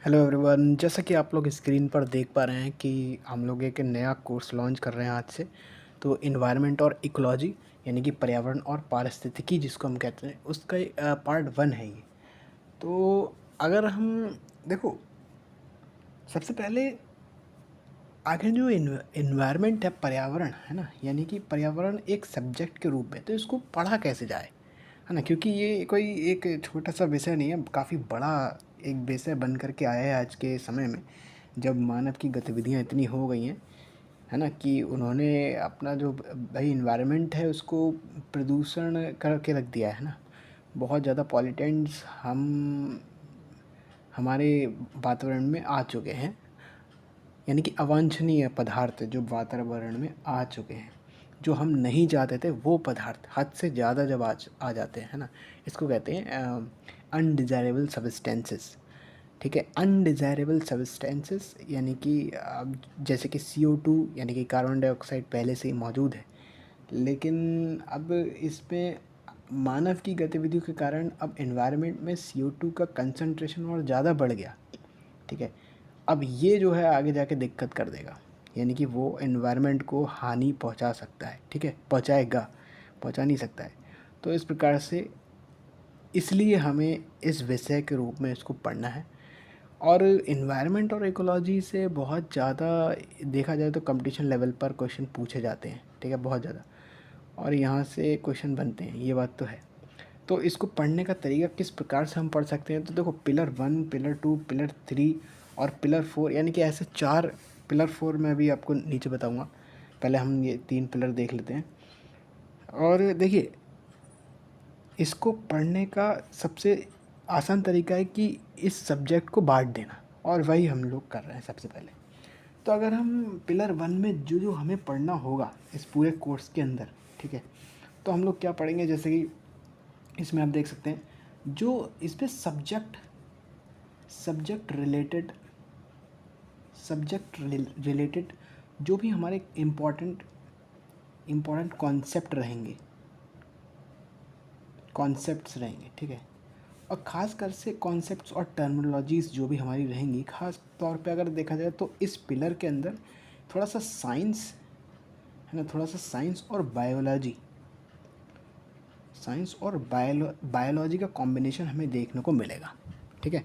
Hello everyone, जैसा कि आप लोग स्क्रीन पर देख पा रहे हैं कि हम लोग एक नया कोर्स लॉन्च कर रहे हैं आज से। तो इन्वायरमेंट और इकोलॉजी यानी कि पर्यावरण और पारिस्थितिकी जिसको हम कहते हैं, उसका पार्ट 1 है ये। तो अगर हम देखो, सबसे पहले आखिर जो इन्वायरमेंट है, पर्यावरण है ना, यानी कि पर्यावरण एक सब्जेक्ट के रूप में, तो इसको पढ़ा कैसे जाए, है ना। क्योंकि ये कोई एक छोटा सा विषय नहीं है, काफ़ी बड़ा एक विषय बन करके आया है आज के समय में, जब मानव की गतिविधियाँ इतनी हो गई हैं, है ना, कि उन्होंने अपना जो भाई इन्वायरमेंट है उसको प्रदूषण करके रख दिया है ना। बहुत ज़्यादा पॉल्यूटेंट्स हमारे वातावरण में आ चुके हैं, यानी कि अवांछनीय पदार्थ जो वातावरण में आ चुके हैं, जो हम नहीं चाहते थे वो पदार्थ हद से ज़्यादा जब आ जाते हैं, है ना। इसको कहते हैं अनडिज़ायरेबल सब्सटेंसेस। ठीक है, अनडिज़ायरेबल सब्सटेंसेस यानी कि अब जैसे कि CO2 यानी कि कार्बन डाइऑक्साइड पहले से ही मौजूद है, लेकिन अब इसमें मानव की गतिविधियों के कारण अब एनवायरनमेंट में CO2 का कंसंट्रेशन और ज़्यादा बढ़ गया। ठीक है, अब ये जो है आगे जाके दिक्कत कर देगा, यानी कि वो एनवायरनमेंट को हानि पहुंचा सकता है। ठीक है, पहुंचाएगा, पहुंचा नहीं सकता है। तो इस प्रकार से इसलिए हमें इस विषय के रूप में इसको पढ़ना है। और इन्वायरमेंट और इकोलॉजी से बहुत ज़्यादा देखा जाए तो कंपटीशन लेवल पर क्वेश्चन पूछे जाते हैं। ठीक है, बहुत ज़्यादा, और यहाँ से क्वेश्चन बनते हैं, ये बात तो है। तो इसको पढ़ने का तरीका किस प्रकार से हम पढ़ सकते हैं, तो देखो, पिलर 1, पिलर 2, पिलर 3 और पिलर 4, यानी कि ऐसे 4 पिलर। 4 मैं अभी आपको नीचे बताऊँगा, पहले हम ये 3 पिलर देख लेते हैं। और देखिए, इसको पढ़ने का सबसे आसान तरीका है कि इस सब्जेक्ट को बांट देना, और वही हम लोग कर रहे हैं सबसे पहले। तो अगर हम पिलर 1 में जो जो हमें पढ़ना होगा इस पूरे कोर्स के अंदर, ठीक है, तो हम लोग क्या पढ़ेंगे, जैसे कि इसमें आप देख सकते हैं, जो इस पर सब्जेक्ट रिलेटेड जो भी हमारे इम्पोर्टेंट कॉन्सेप्ट्स रहेंगे। ठीक है, और ख़ास कर से कॉन्सेप्ट्स और टर्मिनोलॉजीज़ जो भी हमारी रहेंगी, ख़ास तौर पे अगर देखा जाए तो इस पिलर के अंदर थोड़ा सा साइंस, है ना, थोड़ा सा साइंस और बायोलॉजी का कॉम्बिनेशन हमें देखने को मिलेगा। ठीक है,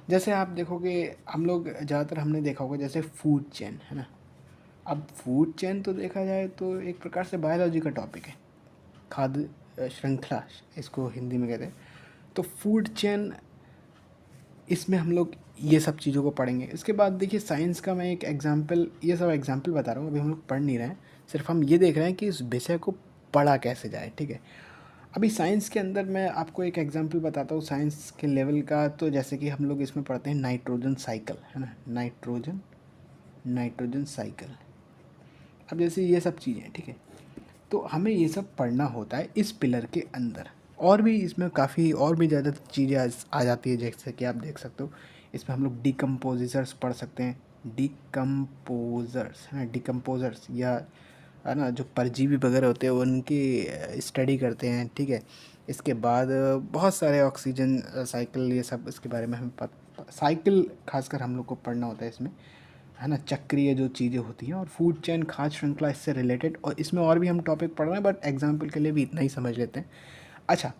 जैसे आप देखोगे, हम लोग ज़्यादातर हमने देखा होगा जैसे फूड चेन, है ना। अब फूड चेन तो देखा जाए तो एक प्रकार से बायोलॉजी का टॉपिक है, खाद्य श्रृंखला इसको हिंदी में कहते हैं। तो फूड चेन, इसमें हम लोग ये सब चीज़ों को पढ़ेंगे। इसके बाद देखिए, साइंस का मैं एक एग्जांपल, ये सब एग्जांपल बता रहा हूँ, अभी हम लोग पढ़ नहीं रहे हैं, सिर्फ हम ये देख रहे हैं कि इस विषय को पढ़ा कैसे जाए। ठीक है, अभी साइंस के अंदर मैं आपको एक एग्जांपल बताता हूँ साइंस के लेवल का। तो जैसे कि हम लोग इसमें पढ़ते हैं नाइट्रोजन साइकिल, है ना, नाइट्रोजन साइकिल। अब जैसे ये सब चीज़ें, ठीक है, तो हमें ये सब पढ़ना होता है इस पिलर के अंदर। और भी इसमें काफ़ी और भी ज़्यादा चीज़ें आ जाती है, जैसे कि आप देख सकते हो, इसमें हम लोग डिकम्पोजिजर्स पढ़ सकते हैं, डिकम्पोजर्स, है ना, डिकम्पोजर्स, या है ना, जो परजीवी वगैरह होते हैं उनकी स्टडी करते हैं। ठीक है, इसके बाद बहुत सारे ऑक्सीजन साइकिल, ये सब इसके बारे में हमें साइकिल खासकर हम लोग को पढ़ना होता है इसमें, है ना, चक्रीय जो चीज़ें होती हैं, और फूड चेन, खाद्य श्रृंखला इससे रिलेटेड, और इसमें और भी हम टॉपिक पढ़ रहे हैं, बट एग्जांपल के लिए भी इतना ही समझ लेते हैं। अच्छा,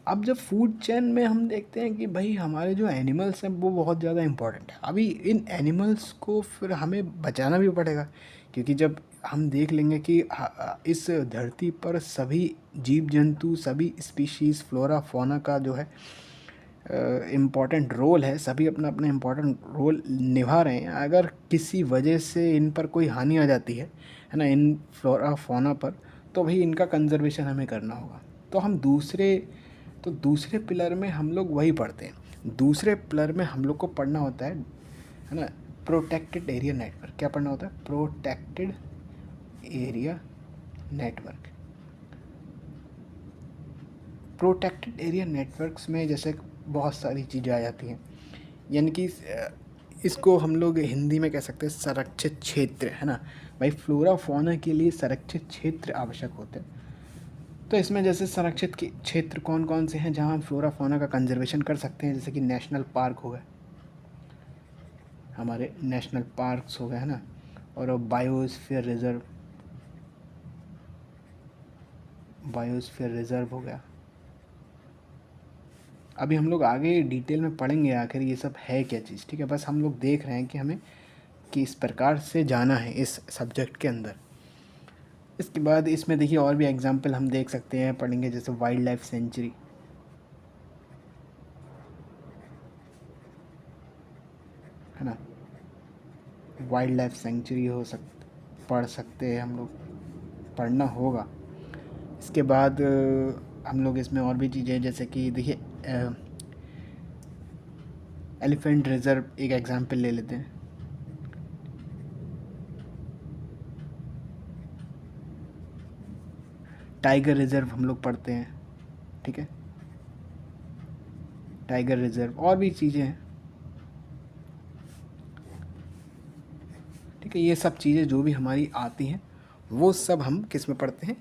अब जब फूड चेन में हम देखते हैं कि भाई हमारे जो एनिमल्स हैं वो बहुत ज़्यादा इम्पोर्टेंट है, अभी इन एनिमल्स को फिर हमें बचाना भी पड़ेगा, क्योंकि जब हम देख लेंगे कि इस धरती पर सभी जीव जंतु, सभी स्पीशीज़, फ्लोरा फौना का जो है इम्पॉर्टेंट रोल है, सभी अपना अपना इम्पॉर्टेंट रोल निभा रहे हैं। अगर किसी वजह से इन पर कोई हानि आ जाती है ना, इन फ्लोरा फौना पर, तो भाई इनका कंजर्वेशन हमें करना होगा। तो हम दूसरे पिलर में हम लोग वही पढ़ते हैं। दूसरे पिलर में हम लोग को पढ़ना होता है ना, प्रोटेक्टेड एरिया नेटवर्क। क्या पढ़ना होता है? Protected area network. Protected area networks में जैसे बहुत सारी चीज़ें आ जाती हैं, यानी कि इसको हम लोग हिंदी में कह सकते हैं संरक्षित क्षेत्र, है ना। भाई फ्लोरा फौना के लिए संरक्षित क्षेत्र आवश्यक होते हैं। तो इसमें जैसे संरक्षित के क्षेत्र कौन कौन से हैं जहाँ हम फ्लोरा फौना का कंजर्वेशन कर सकते हैं, जैसे कि नेशनल पार्क हो गए, हमारे नेशनल पार्क्स हो गए, है ना, और बायोस्फीयर रिज़र्व हो गया। अभी हम लोग आगे डिटेल में पढ़ेंगे आखिर ये सब है क्या चीज़, ठीक है। बस हम लोग देख रहे हैं कि हमें किस प्रकार से जाना है इस सब्जेक्ट के अंदर। इसके बाद इसमें देखिए और भी एग्जाम्पल हम देख सकते हैं, पढ़ेंगे, जैसे वाइल्ड लाइफ सेंचुरी, है ना, वाइल्ड लाइफ सेंचुरी पढ़ सकते हैं हम लोग, पढ़ना होगा। इसके बाद हम लोग इसमें और भी चीज़ें, जैसे कि देखिए एलिफेंट रिजर्व एक एग्जाम्पल ले लेते हैं। टाइगर रिजर्व हम लोग पढ़ते हैं, ठीक है, टाइगर रिजर्व, और भी चीज़ें हैं, ठीक है। ये सब चीज़ें जो भी हमारी आती हैं वो सब हम किस में पढ़ते हैं,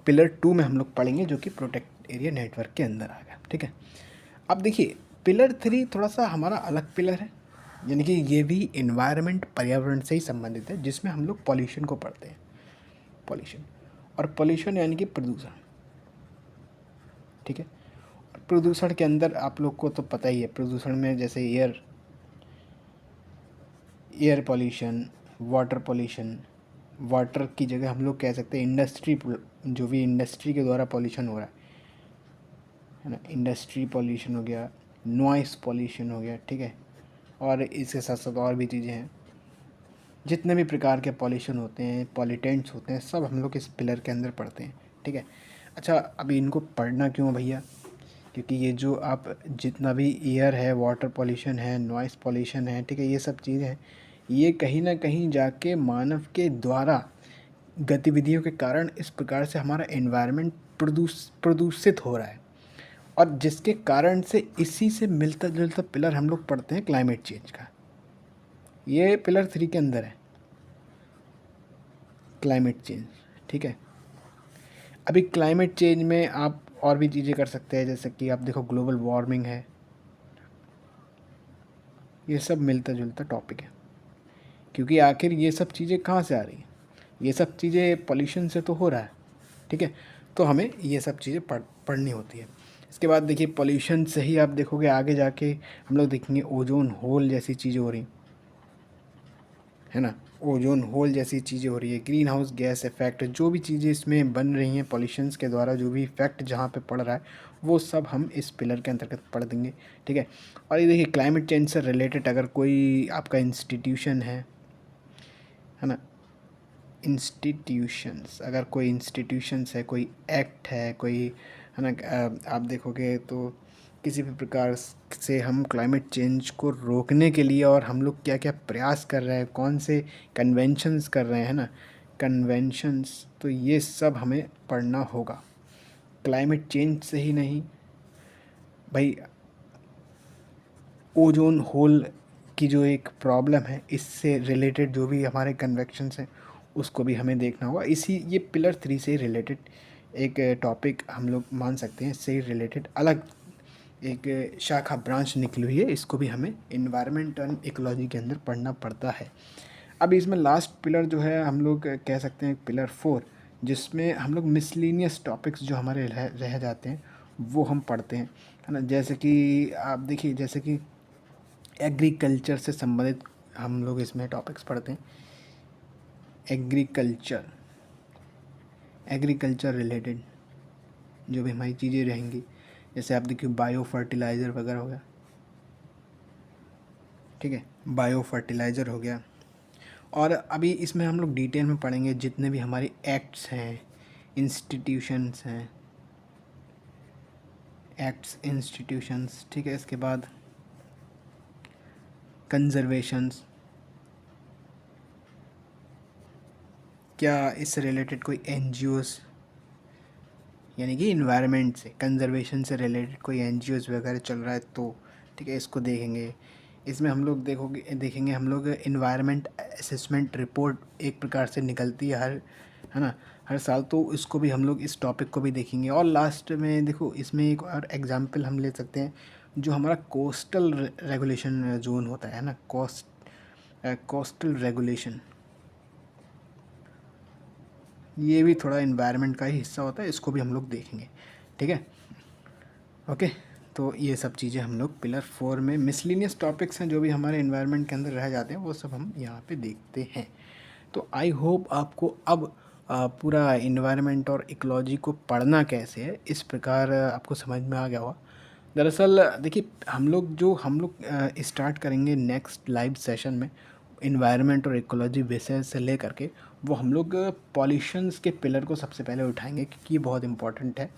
पिलर 2 में हम लोग पढ़ेंगे, जो कि प्रोटेक्ट एरिया नेटवर्क के अंदर आ गया, ठीक है। अब देखिए पिलर 3 थोड़ा सा हमारा अलग पिलर है, यानी कि ये भी इन्वायरमेंट, पर्यावरण से ही संबंधित है, जिसमें हम लोग पॉल्यूशन को पढ़ते हैं। पॉल्यूशन, और पॉल्यूशन यानी कि प्रदूषण, ठीक है। प्रदूषण के अंदर आप लोग को तो पता ही है, प्रदूषण में जैसे air pollution, water pollution, water की जगह हम लोग कह सकते हैं इंडस्ट्री, जो भी इंडस्ट्री के द्वारा पॉल्यूशन हो रहा है ना, इंडस्ट्री पॉल्यूशन हो गया, नॉइस पॉल्यूशन हो गया, ठीक है। और इसके साथ साथ और भी चीज़ें हैं, जितने भी प्रकार के पॉल्यूशन होते हैं, पॉल्यूटेंट्स होते हैं, सब हम लोग इस पिलर के अंदर पढ़ते हैं, ठीक है। अच्छा, अभी इनको पढ़ना क्यों भैया, क्योंकि ये जो आप जितना भी एयर है, वाटर पॉल्यूशन है, नॉइस पॉल्यूशन है, ठीक है, ये सब चीज़ें हैं, ये कहीं ना कहीं जाके मानव के द्वारा गतिविधियों के कारण इस प्रकार से हमारा एनवायरनमेंट प्रदूषित हो रहा है, और जिसके कारण से इसी से मिलता जुलता पिलर हम लोग पढ़ते हैं क्लाइमेट चेंज का। ये पिलर 3 के अंदर है, क्लाइमेट चेंज, ठीक है। अभी क्लाइमेट चेंज में आप और भी चीज़ें कर सकते हैं, जैसे कि आप देखो ग्लोबल वार्मिंग है, ये सब मिलता जुलता टॉपिक है, क्योंकि आखिर ये सब चीज़ें कहाँ से आ रही हैं, ये सब चीज़ें पॉल्यूशन से तो हो रहा है, ठीक है। तो हमें ये सब चीज़ें पढ़नी होती है। इसके बाद देखिए पॉल्यूशन से ही आप देखोगे आगे जाके हम लोग देखेंगे ओजोन होल जैसी चीज़ें हो रही, है ना, ओजोन होल जैसी चीज़ें हो रही है, ग्रीन हाउस गैस इफेक्ट, जो भी चीज़ें इसमें बन रही हैं पॉल्यूशंस के द्वारा, जो भी इफेक्ट जहाँ पे पड़ रहा है, वो सब हम इस पिलर के अंतर्गत पढ़ देंगे, ठीक है। और ये देखिए क्लाइमेट चेंज से रिलेटेड अगर कोई आपका इंस्टीट्यूशन है ना, इंस्टीट्यूशंस, अगर कोई इंस्टीट्यूशंस है, कोई एक्ट है, कोई, है ना, आप देखोगे तो किसी भी प्रकार से हम क्लाइमेट चेंज को रोकने के लिए और हम लोग क्या क्या प्रयास कर रहे हैं, कौन से कन्वेंशंस कर रहे हैं ना, कन्वेंशंस, तो ये सब हमें पढ़ना होगा। क्लाइमेट चेंज से ही नहीं भाई, ओजोन होल की जो एक प्रॉब्लम है, इससे रिलेटेड जो भी हमारे कन्वेक्शंस हैं उसको भी हमें देखना होगा। इसी ये पिलर 3 से रिलेटेड एक टॉपिक हम लोग मान सकते हैं, इससे रिलेटेड अलग एक शाखा ब्रांच निकली हुई है, इसको भी हमें इन्वायरमेंट एंड इकोलॉजी के अंदर पढ़ना पड़ता है। अब इसमें लास्ट पिलर जो है हम लोग कह सकते हैं पिलर 4, जिसमें हम लोग मिसलिनियस टॉपिक्स जो हमारे रह जाते हैं वो हम पढ़ते हैं, है ना। जैसे कि आप देखिए, जैसे कि एग्रीकल्चर से संबंधित हम लोग इसमें टॉपिक्स पढ़ते हैं, एग्रीकल्चर रिलेटेड जो भी हमारी चीज़ें रहेंगी, जैसे आप देखिए बायो फर्टिलाइज़र वगैरह हो गया, ठीक है, बायो फर्टिलाइज़र हो गया। और अभी इसमें हम लोग डिटेल में पढ़ेंगे जितने भी हमारे एक्ट्स हैं, इंस्टीट्यूशंस हैं, इंस्टीट्यूशंस, ठीक है। इसके बाद कंजर्वेशंस, क्या इससे रिलेटेड कोई एनजीओस, यानी कि इन्वायरमेंट से, कंजर्वेशन से रिलेटेड कोई एनजीओस वगैरह चल रहा है तो, ठीक है, इसको देखेंगे। इसमें हम लोग देखेंगे हम लोग इन्वायरमेंट असेसमेंट रिपोर्ट एक प्रकार से निकलती है है ना, हर साल, तो इसको भी हम लोग, इस टॉपिक को भी देखेंगे। और लास्ट में देखो इसमें एक और एग्जांपल हम ले सकते हैं जो हमारा कोस्टल रेगुलेशन जोन होता है ना, कोस्टल रेगुलेशन, ये भी थोड़ा इन्वायरमेंट का ही हिस्सा होता है, इसको भी हम लोग देखेंगे। ठीक है, ओके। तो ये सब चीज़ें हम लोग पिलर 4 में मिसलिनियस टॉपिक्स हैं जो भी हमारे इन्वायरमेंट के अंदर रह जाते हैं, वो सब हम यहाँ पे देखते हैं। तो आई होप आपको अब पूरा इन्वायरमेंट और इकोलॉजी को पढ़ना कैसे है इस प्रकार आपको समझ में आ गया होगा। दरअसल देखिए, हम लोग स्टार्ट करेंगे नेक्स्ट लाइव सेशन में इन्वायरमेंट और इकोलॉजी विषय से लेकर के, वो हम लोग पॉल्यूशंस के पिलर को सबसे पहले उठाएंगे क्योंकि ये बहुत इंपॉर्टेंट है।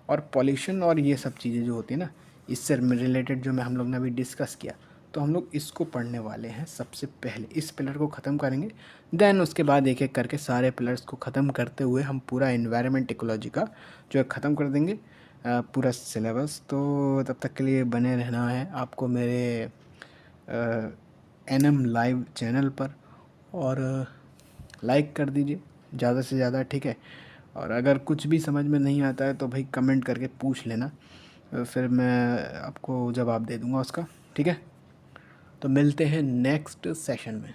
और पॉल्यूशन और ये सब चीज़ें जो होती है ना, इससे रिलेटेड जो हम लोग ने अभी डिस्कस किया, तो हम लोग इसको पढ़ने वाले हैं। सबसे पहले इस पिलर को ख़त्म करेंगे, देन उसके बाद एक एक करके सारे पिलर्स को ख़त्म करते हुए हम पूरा इन्वायरमेंट इकोलॉजी का जो है ख़त्म कर देंगे पूरा सिलेबस। तो तब तक के लिए बने रहना है आपको मेरे NM लाइव चैनल पर, और लाइक कर दीजिए ज़्यादा से ज़्यादा, ठीक है। और अगर कुछ भी समझ में नहीं आता है तो भाई कमेंट करके पूछ लेना, फिर मैं आपको जवाब दे दूँगा उसका, ठीक है। तो मिलते हैं नेक्स्ट सेशन में।